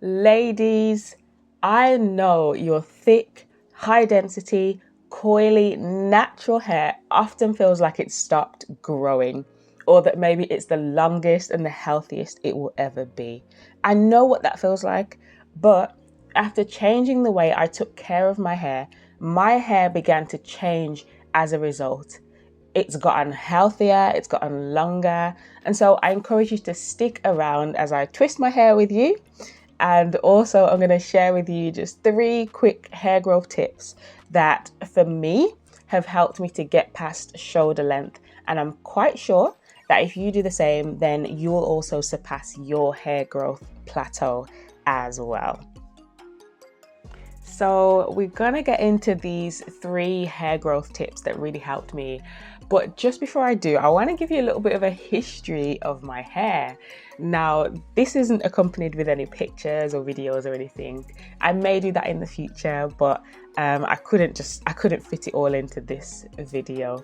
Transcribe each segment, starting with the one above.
Ladies, I know your thick, high density, coily, natural hair often feels like it's stopped growing, or that maybe it's the longest and the healthiest it will ever be. I know what that feels like, but after changing the way I took care of my hair began to change as a result. It's gotten healthier, it's gotten longer, and so I encourage you to stick around as I twist my hair with you. And also, I'm going to share with you just 3 quick hair growth tips that, for me, have helped me to get past shoulder length. And I'm quite sure that if you do the same, then you will also surpass your hair growth plateau as well. So we're gonna get into these 3 hair growth tips that really helped me. But just before I do, I wanna give you a little bit of a history of my hair. Now, this isn't accompanied with any pictures or videos or anything. I may do that in the future, but I couldn't fit it all into this video.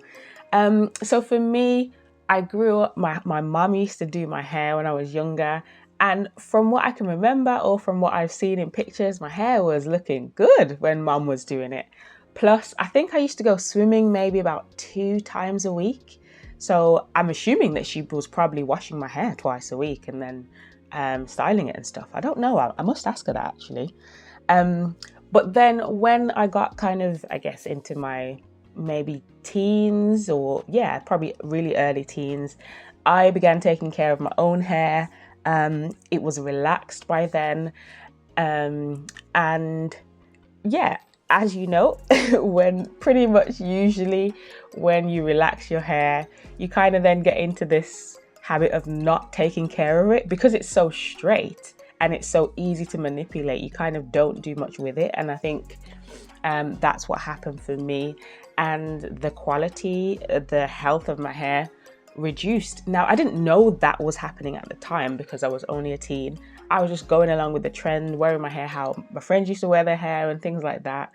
So for me, I grew up, my mum used to do my hair when I was younger. And from what I can remember, or from what I've seen in pictures, my hair was looking good when mum was doing it. Plus, I think I used to go swimming maybe about 2 times a week. So I'm assuming that she was probably washing my hair twice a week and then styling it and stuff. I don't know. I must ask her that actually. But then when I got kind of, I guess, into my maybe teens, or yeah, probably really early teens, I began taking care of my own hair. It was relaxed by then. And yeah, as you know, usually when you relax your hair, you kind of then get into this habit of not taking care of it because it's so straight and it's so easy to manipulate. You kind of don't do much with it. And I think that's what happened for me. And the quality, the health of my hair reduced. Now, I didn't know that was happening at the time because I was only a teen. I was just going along with the trend, wearing my hair how my friends used to wear their hair and things like that.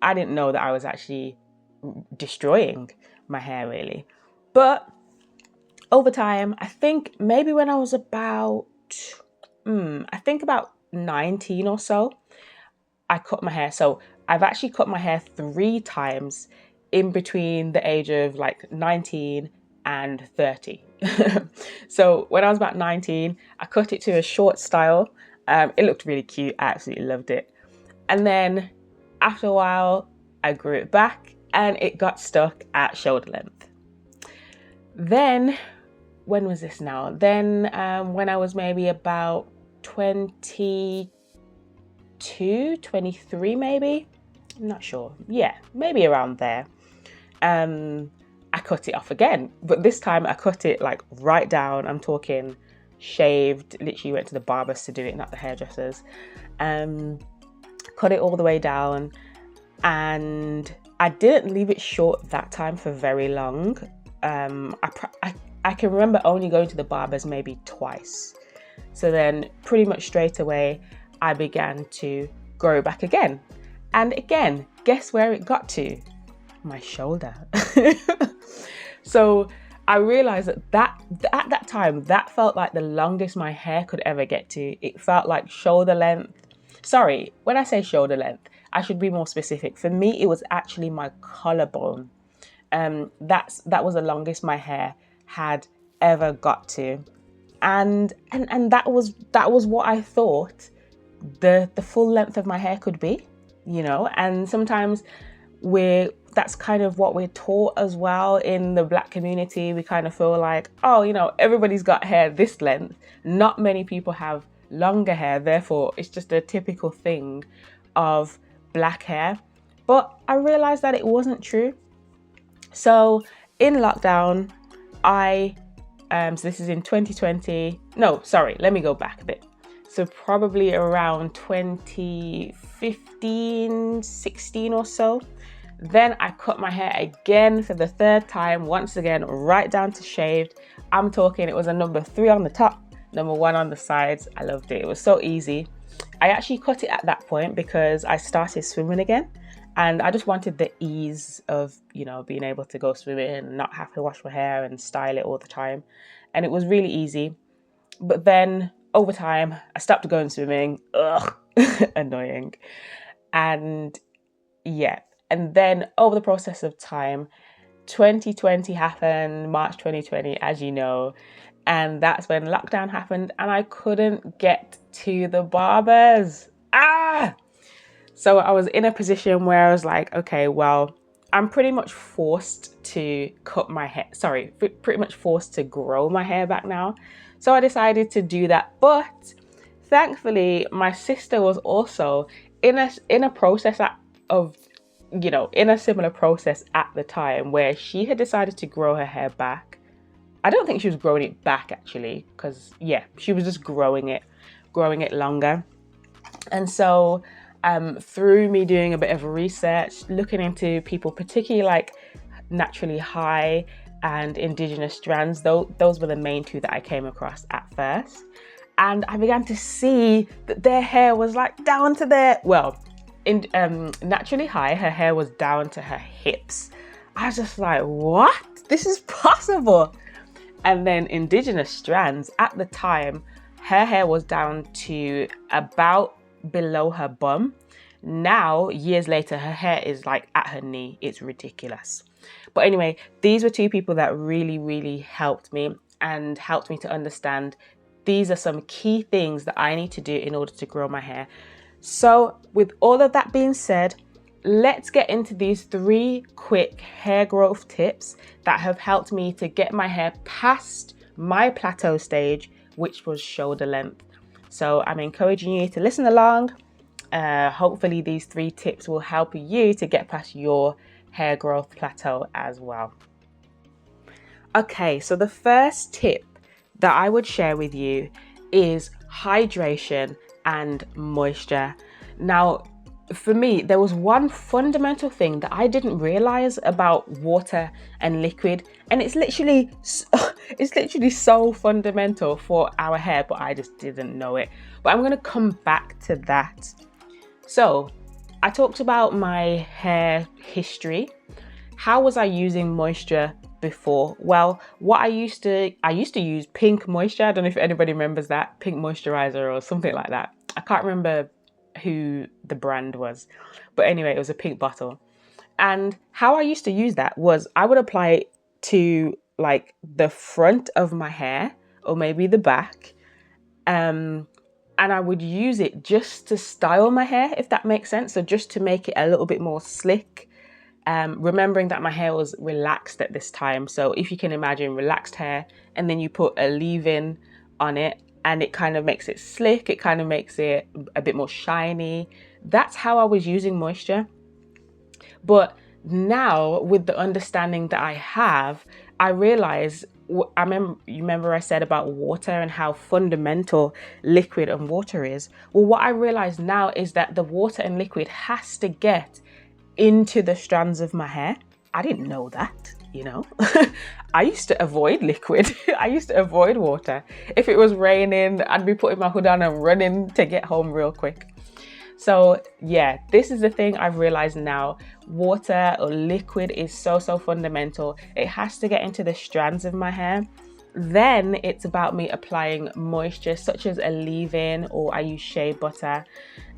I didn't know that I was actually destroying my hair really. But over time, I think maybe when I was about, about 19 or so, I cut my hair. So I've actually cut my hair 3 times in between the age of like 19 and 30. So when I was about 19, I cut it to a short style. It looked really cute. I absolutely loved it. And then after a while, I grew it back and it got stuck at shoulder length. Then, when was this now? Then when I was maybe about 22, 23 maybe. I'm not sure. Yeah, maybe around there. I cut it off again, but this time I cut it like right down. I'm talking shaved, literally went to the barbers to do it, not the hairdressers. Cut it all the way down, and I didn't leave it short that time for very long. I can remember only going to the barbers maybe twice. So then pretty much straight away, I began to grow back again. And again, guess where it got to? My shoulder. So I realized that at that time, that felt like the longest my hair could ever get to. It felt like shoulder length. Sorry, when I say shoulder length, I should be more specific. For me, it was actually my collarbone. That was the longest my hair had ever got to. And that was what I thought the full length of my hair could be, you know. And sometimes that's kind of what we're taught as well in the Black community. We kind of feel like, oh, you know, everybody's got hair this length. Not many people have longer hair, therefore it's just a typical thing of Black hair. But I realized that it wasn't true. So in lockdown, so this is in 2020. No, sorry, let me go back a bit. So probably around 2015, 16 or so. Then I cut my hair again for the 3rd time, once again, right down to shaved. I'm talking, it was a number 3 on the top, number 1 on the sides. I loved it. It was so easy. I actually cut it at that point because I started swimming again. And I just wanted the ease of, you know, being able to go swimming and not have to wash my hair and style it all the time. And it was really easy. But then over time, I stopped going swimming. Ugh, annoying. And yeah, and then over the process of time, 2020 happened, March 2020, as you know, and that's when lockdown happened and I couldn't get to the barbers. So I was in a position where I was like, okay, well, I'm pretty much forced to cut my hair. Sorry, pretty much forced to grow my hair back now. So I decided to do that. But thankfully, my sister was also in a process of, you know, in a similar process at the time where she had decided to grow her hair back. I don't think she was growing it back actually, because yeah, she was just growing it longer. And so through me doing a bit of research, looking into people, particularly like naturally high and indigenous strands, those were the main two that I came across at first. And I began to see that their hair was like down to their, well, in naturally high, her hair was down to her hips. I was just like, what? This is possible. And then indigenous strands, at the time, her hair was down to about below her bum. Now, years later, her hair is like at her knee. It's ridiculous. But anyway, these were two people that really, really helped me and helped me to understand these are some key things that I need to do in order to grow my hair. So with all of that being said, let's get into these 3 quick hair growth tips that have helped me to get my hair past my plateau stage, which was shoulder length. So I'm encouraging you to listen along. Hopefully these 3 tips will help you to get past your hair growth plateau as well. Okay, so the first tip that I would share with you is hydration and moisture. Now, for me, there was one fundamental thing that I didn't realize about water and liquid, and it's literally so fundamental for our hair, but I just didn't know it. But I'm going to come back to that. So I talked about my hair history. How was I using moisture before? Well, I used to use Pink Moisture. I don't know if anybody remembers that, Pink moisturizer or something like that. I can't remember who the brand was, but anyway, it was a pink bottle. And how I used to use that was I would apply it to like the front of my hair or maybe the back, and I would use it just to style my hair, if that makes sense. So just to make it a little bit more slick, remembering that my hair was relaxed at this time. So if you can imagine relaxed hair and then you put a leave-in on it, and it kind of makes it slick, it kind of makes it a bit more shiny. That's how I was using moisture. But now, with the understanding that I have, I realize, you remember I said about water and how fundamental liquid and water is? Well, what I realize now is that the water and liquid has to get into the strands of my hair. I didn't know that, you know. I used to avoid liquid. I used to avoid water. If it was raining, I'd be putting my hood on and running to get home real quick. So yeah, this is the thing I've realized now. Water or liquid is so fundamental. It has to get into the strands of my hair. Then it's about me applying moisture, such as a leave-in, or I use shea butter,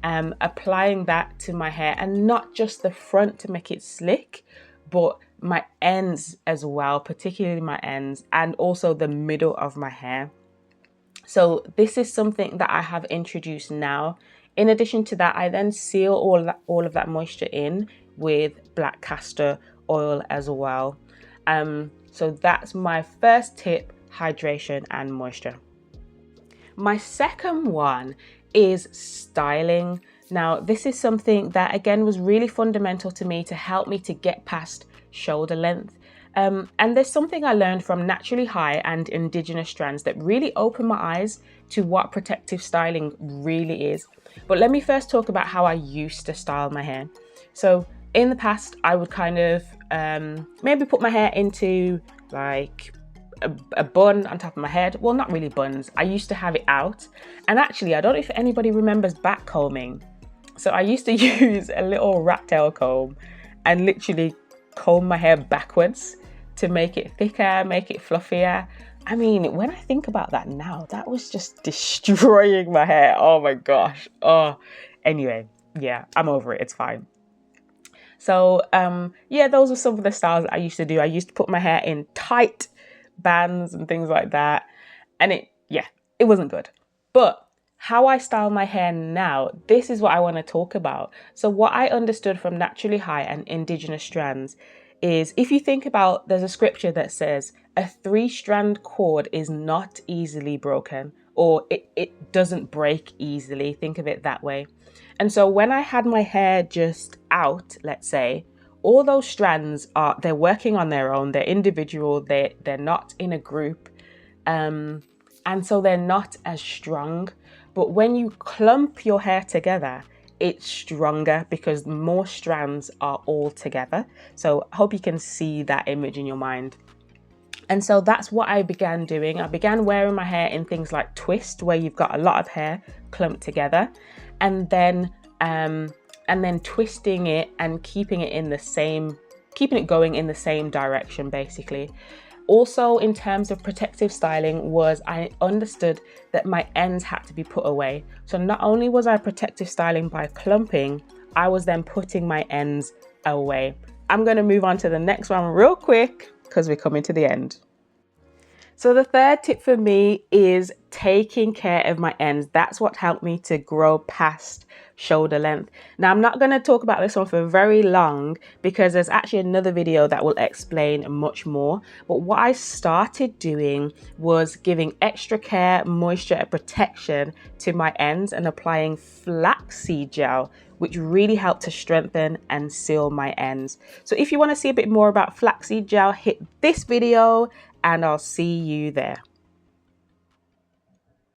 applying that to my hair, and not just the front to make it slick, but my ends as well, particularly my ends, and also the middle of my hair. So this is something that I have introduced now. In addition to that, I then seal all of that moisture in with black castor oil as well. So that's my first tip, hydration and moisture. My second one is styling. Now, this is something that again was really fundamental to me to help me to get past shoulder length. And there's something I learned from naturally high and indigenous strands that really opened my eyes to what protective styling really is. But let me first talk about how I used to style my hair. So in the past, I would kind of maybe put my hair into like a bun on top of my head. Well, not really buns. I used to have it out. And actually, I don't know if anybody remembers back combing. So I used to use a little rat tail comb and literally comb my hair backwards to make it thicker, make it fluffier. I mean, when I think about that now, that was just destroying my hair. Oh my gosh. Oh, anyway, yeah, I'm over it. It's fine. So, yeah, those are some of the styles that I used to do. I used to put my hair in tight bands and things like that. And yeah, it wasn't good. But how I style my hair now, this is what I want to talk about. So what I understood from naturally high and indigenous strands is, if you think about, there's a scripture that says a 3-strand cord is not easily broken, or it doesn't break easily. Think of it that way. And so when I had my hair just out, let's say, all those strands they're working on their own, they're individual, they're not in a group. And so they're not as strong. But when you clump your hair together, it's stronger because more strands are all together. So I hope you can see that image in your mind. And so that's what I began doing. I began wearing my hair in things like twist, where you've got a lot of hair clumped together, and then twisting it and keeping it going in the same direction, basically. Also, in terms of protective styling, was I understood that my ends had to be put away. So not only was I protective styling by clumping, I was then putting my ends away. I'm going to move on to the next one real quick because we're coming to the end. So the third tip for me is taking care of my ends. That's what helped me to grow past shoulder length. Now, I'm not going to talk about this one for very long because there's actually another video that will explain much more. But what I started doing was giving extra care, moisture, and protection to my ends and applying flaxseed gel, which really helped to strengthen and seal my ends. So if you want to see a bit more about flaxseed gel, hit this video and I'll see you there.